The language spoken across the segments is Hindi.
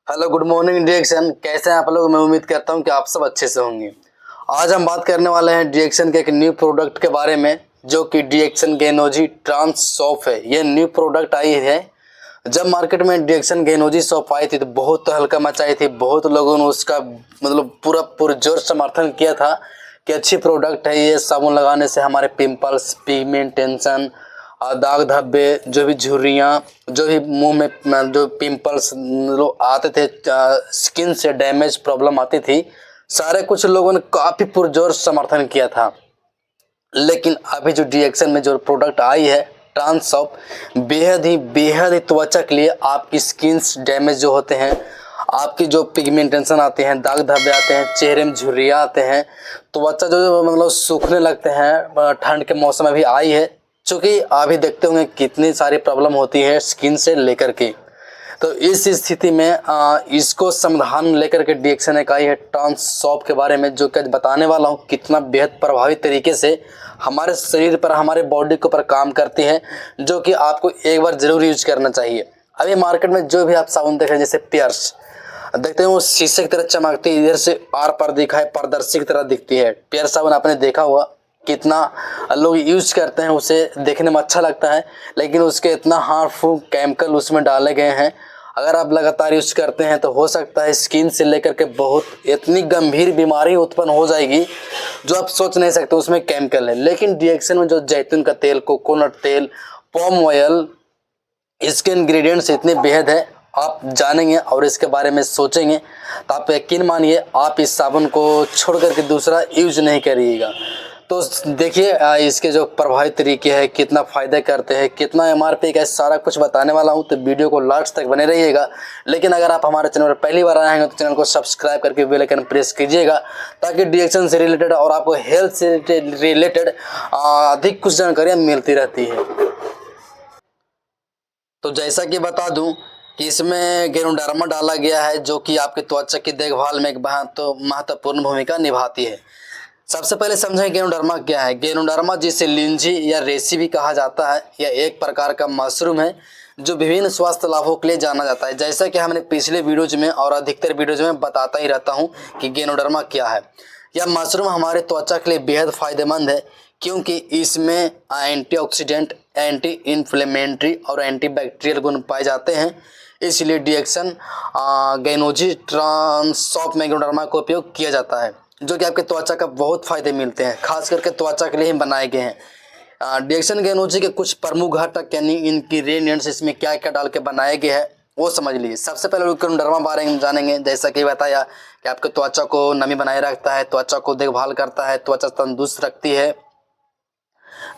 Hello good morning डिएक्शन। कैसे हैं आप लोग? मैं उम्मीद करता हूं कि आप सब अच्छे से होंगे। आज हम बात करने वाले हैं डिएक्शन के एक न्यू प्रोडक्ट के बारे में, जो कि डिएक्शन गेनोजी ट्रांस सॉप है। ये न्यू प्रोडक्ट आई है। जब मार्केट में डिएक्शन गेनोजी सॉप आई थी तो बहुत हल्का मचाई थी, बहुत लोगों ने उसका मतलब पूरा पुरजोर समर्थन किया था कि अच्छी प्रोडक्ट है ये, साबुन लगाने से हमारे पिंपल्स, पिगमेंटेशन, दाग धब्बे, जो भी झुर्रियाँ, जो भी मुंह में जो पिंपल्स आते थे, स्किन से डैमेज प्रॉब्लम आती थी, सारे कुछ लोगों ने काफ़ी पुरजोर समर्थन किया था। लेकिन अभी जो डिएक्शन में जो प्रोडक्ट आई है ट्रांस सॉप, बेहद ही त्वचा के लिए, आपकी स्किन डैमेज जो होते हैं, आपकी जो पिगमेंटेशन आते हैं, दाग धब्बे आते हैं, चेहरे में झुर्रियाँ आते हैं, त्वचा जो मतलब सूखने लगते हैं, ठंड के मौसम में भी आई है। चूँकि अभी देखते होंगे कितनी सारी प्रॉब्लम होती है स्किन से लेकर के, तो इस स्थिति में इसको समाधान लेकर के डिएक्शन एक आई है ट्रांस सॉप के बारे में, जो कि बताने वाला हूँ कितना बेहद प्रभावी तरीके से हमारे शरीर पर, हमारे बॉडी के ऊपर काम करती है, जो कि आपको एक बार जरूर यूज करना चाहिए। अभी मार्केट में जो भी आप साबुन देख रहे हैं, जैसे पियर्स देखते हैं, वो शीशे की तरह चमकती है, इधर से आर पार दिखाई पारदर्शी की तरह दिखती है। पियर्स साबुन आपने देखा हुआ, कितना लोग यूज करते हैं, उसे देखने में अच्छा लगता है, लेकिन उसके इतना हार्मफुल केमिकल उसमें डाले गए हैं। अगर आप लगातार यूज करते हैं तो हो सकता है स्किन से लेकर के बहुत इतनी गंभीर बीमारी उत्पन्न हो जाएगी जो आप सोच नहीं सकते, उसमें केमिकल है। लेकिन डिएक्शन में जो जैतून का तेल, कोकोनट तेल, पॉम ऑयल, इसके इंग्रेडिएंट्स इतने बेहद है, आप जानेंगे और इसके बारे में सोचेंगे तो आप यकीन मानिए आप इस साबुन को छोड़ करके दूसरा यूज नहीं करिएगा। तो देखिए इसके जो प्रभावी तरीके हैं, कितना फ़ायदा करते हैं, कितना एमआरपी का, सारा कुछ बताने वाला हूं, तो वीडियो को लास्ट तक बने रहिएगा। लेकिन अगर आप हमारे चैनल पर पहली बार आए हैं तो चैनल को सब्सक्राइब करके बेल आइकन प्रेस कीजिएगा, ताकि डिएक्शन से रिलेटेड और आपको हेल्थ से रिलेटेड अधिक कुछ जानकारियाँ मिलती रहती है। तो जैसा कि बता दूं कि इसमें गेनोडर्मा डाला गया है, जो कि आपके त्वचा की देखभाल में एक बहुत महत्वपूर्ण भूमिका निभाती है। सबसे पहले समझें गेनोडर्मा क्या है। गेनोडर्मा, जिसे लिंजी या रेसी भी कहा जाता है, यह एक प्रकार का मशरूम है जो विभिन्न स्वास्थ्य लाभों के लिए जाना जाता है। जैसा कि हमने पिछले वीडियोज में और अधिकतर वीडियोज में बताता ही रहता हूँ कि गेनोडर्मा क्या है। यह मशरूम हमारे त्वचा के लिए बेहद फायदेमंद है, क्योंकि इसमें एंटीऑक्सीडेंट, एंटी इन्फ्लेमेटरी और एंटीबैक्टीरियल गुण पाए जाते हैं। इसलिए डिएक्शन गेनोजी ट्रांस सॉप में गेनोडर्मा का उपयोग किया जाता है, जो कि आपके त्वचा का बहुत फायदे मिलते हैं, खास करके त्वचा के लिए ही बनाए गए हैं। डिएक्शन गेनोजी के कुछ प्रमुख घटक यानी इंग्रेडिएंट्स इसमें क्या क्या डाल के बनाए गए हैं वो समझ लीजिए। सबसे पहले गेनोडर्मा बारे में जानेंगे। जैसा कि बताया कि आपके त्वचा को नमी बनाए रखता है, त्वचा को देखभाल करता है, त्वचा तंदुरुस्त रखती है।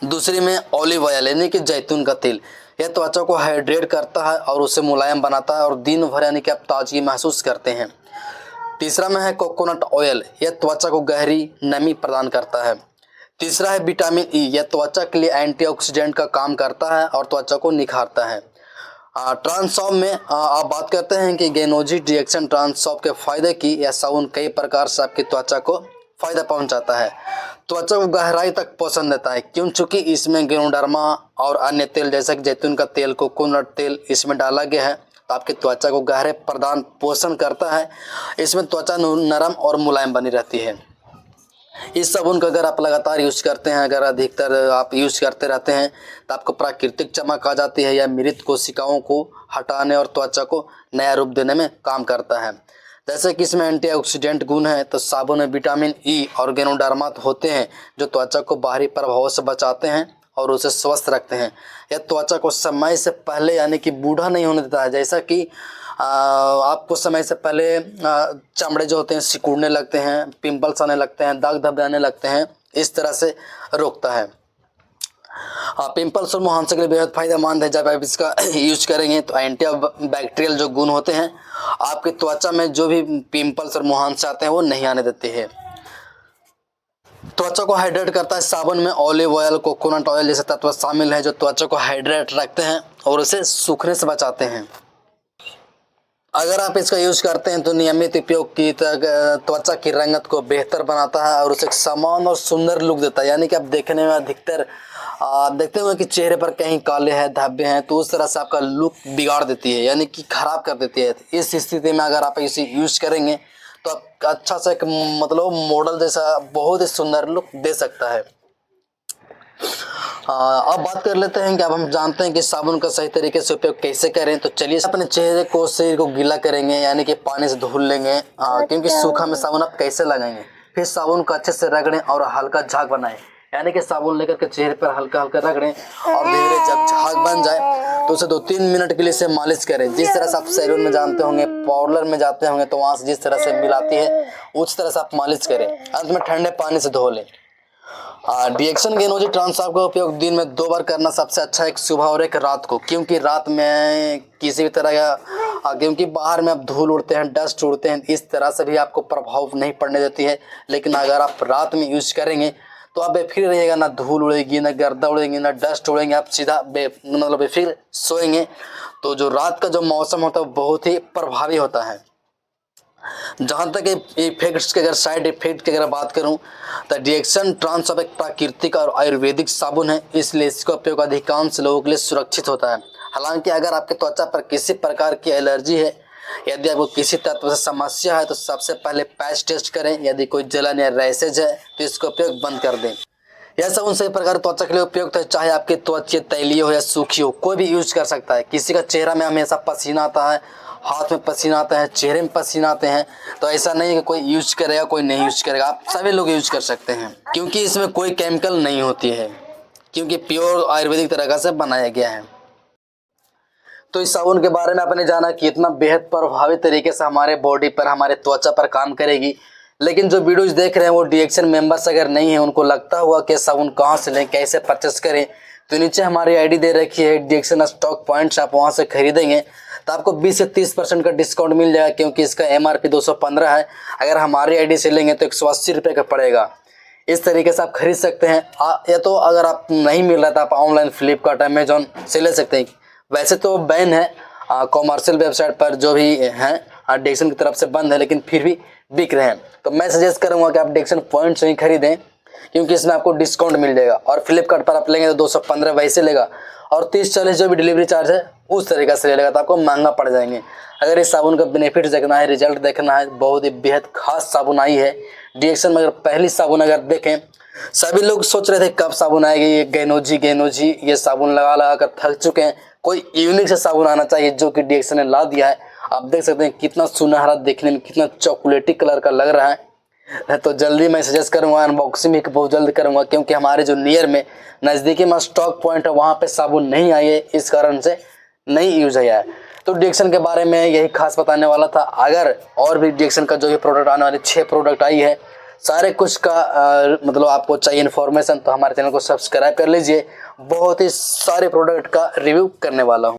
दूसरी में ऑलिव ऑयल यानी कि जैतून का तेल, यह त्वचा को हाइड्रेट करता है और उसे मुलायम बनाता है और दिन भर यानी कि आप ताजगी महसूस करते हैं। तीसरा में है कोकोनट ऑयल, यह त्वचा को गहरी नमी प्रदान करता है। तीसरा है विटामिन ई, यह त्वचा के लिए एंटीऑक्सीडेंट का काम करता है और त्वचा को निखारता है। ट्रांस सॉप में आप बात करते हैं कि गेनोजी डिएक्शन ट्रांस सॉप के फायदे की, यह साबुन कई प्रकार से आपकी त्वचा को फायदा पहुंचाता है, त्वचा को गहराई तक पोषण देता है, क्यों? चूँकि इसमें गेनोडर्मा और अन्य तेल जैसा कि जैतून का तेल, कोकोनट तेल इसमें डाला गया है, तो आपकी त्वचा को गहरे प्रदान पोषण करता है। इसमें त्वचा नरम और मुलायम बनी रहती है। इस साबुन का अगर आप लगातार यूज करते हैं, अगर अधिकतर आप यूज करते रहते हैं, तो आपको प्राकृतिक चमक आ जाती है, या मृत कोशिकाओं को हटाने और त्वचा को नया रूप देने में काम करता है। जैसे कि इसमें एंटीऑक्सीडेंट गुण है, तो साबुन में विटामिन ई और गेनोडर्मा होते हैं जो त्वचा को बाहरी प्रभावों से बचाते हैं और उसे स्वस्थ रखते हैं। यह त्वचा को समय से पहले यानी कि बूढ़ा नहीं होने देता है। जैसा कि आपको समय से पहले चमड़े जो होते हैं सिकुड़ने लगते हैं, पिंपल्स आने लगते हैं, दाग धब्बे आने लगते हैं, इस तरह से रोकता है। पिंपल्स और मुहांसे के लिए बेहद फायदेमंद है। जब आप इसका यूज करेंगे तो एंटी बैक्टीरियल जो गुण होते हैं आपकी त्वचा में जो भी पिंपल्स और मुहांसे आते हैं वो नहीं आने देते हैं। त्वचा को हाइड्रेट करता है। साबुन में ऑलिव ऑयल, कोकोनट ऑयल जैसे तत्व शामिल हैं जो त्वचा को हाइड्रेट रखते हैं और उसे सूखने से बचाते हैं। अगर आप इसका यूज करते हैं तो नियमित उपयोग की त्वचा की रंगत को बेहतर बनाता है और उसे एक समान और सुंदर लुक देता है, यानी कि आप देखने में अधिकतर आप देखते होंगे कि चेहरे पर कहीं काले हैं, धब्बे हैं, तो उस तरह से आपका लुक बिगाड़ देती है, यानी कि खराब कर देती है। इस स्थिति में अगर आप इसे यूज करेंगे तो आप अच्छा सा एक मतलब मॉडल जैसा बहुत ही सुंदर लुक दे सकता है। अब बात कर लेते हैं कि अब हम जानते हैं कि साबुन का सही तरीके से उपयोग कैसे करें। तो चलिए अपने चेहरे को शरीर को गीला करेंगे, यानी कि पानी से धुल लेंगे, क्योंकि सूखा में साबुन आप कैसे लगाएंगे। फिर साबुन को अच्छे से रगड़ें और हल्का झाग बनाएं, यानी कि साबुन लेकर के चेहरे पर हल्का हल्का रगड़ें और धीरे जब झाग बन जाए तो उसे 2-3 मिनट के लिए से मालिश करें। जिस तरह से आप सैलून में जानते होंगे, पार्लर में जाते होंगे तो वहाँ से जिस तरह से मिलाती है उस तरह से आप मालिश करें। अंत में ठंडे पानी से धो लें। डिएक्शन गेनोजी ट्रांसफॉर्म का उपयोग दिन में 2 बार करना सबसे अच्छा है, एक सुबह और एक रात को, क्योंकि रात में किसी भी तरह का क्योंकि बाहर में आप धूल उड़ते हैं, डस्ट उड़ते हैं, इस तरह से भी आपको प्रभाव नहीं पड़ने देती है। लेकिन अगर आप रात में यूज करेंगे तो आप बेफिक्र रहिएगा, ना धूल उड़ेगी, ना गर्दा उड़ेगी, ना डस्ट उड़ेंगे, आप सीधा मतलब बेफिक्र सोएंगे। तो जो रात का जो मौसम होता है बहुत ही प्रभावी होता है। जहाँ तक इफेक्ट्स के अगर साइड इफेक्ट की अगर बात करूँ तो डिएक्शन ट्रांसफॉर्म एक प्राकृतिक और आयुर्वेदिक साबुन है, इसलिए इसका उपयोग अधिकांश लोगों के लिए सुरक्षित होता है। हालांकि अगर आपके त्वचा पर किसी प्रकार की एलर्जी है, यदि आपको किसी तत्व से समस्या है तो सबसे पहले पैच टेस्ट करें। यदि कोई जलन या रैसेज है तो इसका उपयोग बंद कर दें। यह साबुन सही प्रकार त्वचा के लिए उपयुक्त है, चाहे आपकी त्वचा तैलीय हो या सूखी हो, कोई भी यूज कर सकता है। किसी का चेहरा में हमेशा पसीना आता है, हाथ में पसीना आता है, चेहरे में पसीना आते हैं, तो ऐसा नहीं है कि कोई यूज करेगा कोई नहीं यूज करेगा, आप सभी लोग यूज कर सकते हैं, क्योंकि इसमें कोई केमिकल नहीं होती है, क्योंकि प्योर आयुर्वेदिक तरीका से बनाया गया है। तो इस साबुन के बारे में आपने जाना कि इतना बेहद प्रभावी तरीके से हमारे बॉडी पर, हमारे त्वचा पर काम करेगी। लेकिन जो वीडियोज देख रहे हैं वो डिएक्शन मेंबर्स अगर नहीं है, उनको लगता हुआ कि साबुन कहाँ से लें, कैसे परचेस करें, तो नीचे हमारी आईडी दे रखी है डिएक्शन स्टॉक पॉइंट्स, आप वहाँ से खरीदेंगे तो आपको 20 से 30% का डिस्काउंट मिल जाएगा, क्योंकि इसका MRP 215 है। अगर हमारी आईडी से लेंगे तो 180 रुपये का पड़ेगा। इस तरीके से आप खरीद सकते हैं। या तो अगर आप नहीं मिल रहा तो आप ऑनलाइन फ्लिपकार्ट, अमेजोन से ले सकते हैं। वैसे तो बैन है कॉमर्शियल वेबसाइट पर जो भी हैं, डिएक्शन की तरफ से बंद है, लेकिन फिर भी बिक रहे हैं। तो मैं सजेस्ट करूंगा कि आप डिएक्शन पॉइंट से ही खरीदें, क्योंकि इसमें आपको डिस्काउंट मिल जाएगा। और फ्लिपकार्ट पर आप लेंगे तो 215 वैसे लेगा, और 30-40 जो भी डिलीवरी चार्ज है उस तरीके से लेगा, तो आपको महंगा पड़ जाएंगे। अगर इस साबुन का बेनिफिट देखना है, रिजल्ट देखना है, बहुत ही बेहद खास साबुन आई है डिएक्शन में। अगर पहली साबुन अगर देखें, सभी लोग सोच रहे थे कब साबुन आएगी, ये गेनोजी ये साबुन लगा कर थक चुके हैं। कोई यूनिक से साबुन आना चाहिए, जो कि डिएक्शन ने ला दिया है। आप देख सकते हैं कितना सुनहरा, देखने में कितना चॉकलेटी कलर का लग रहा है। तो जल्दी मैं सजेस्ट करूंगा, अनबॉक्सिंग भी बहुत जल्द करूंगा, क्योंकि हमारे जो नियर में नज़दीकी में स्टॉक पॉइंट है वहाँ पे साबुन नहीं आई है, इस कारण से नहीं यूज है। तो डिएक्शन के बारे में यही खास बताने वाला था। अगर और भी डिएक्शन का जो भी प्रोडक्ट आने वाले 6 प्रोडक्ट आई है, सारे कुछ का मतलब आपको चाहिए इन्फॉर्मेशन, तो हमारे चैनल को सब्सक्राइब कर लीजिए। बहुत ही सारे प्रोडक्ट का रिव्यू करने वाला हूँ।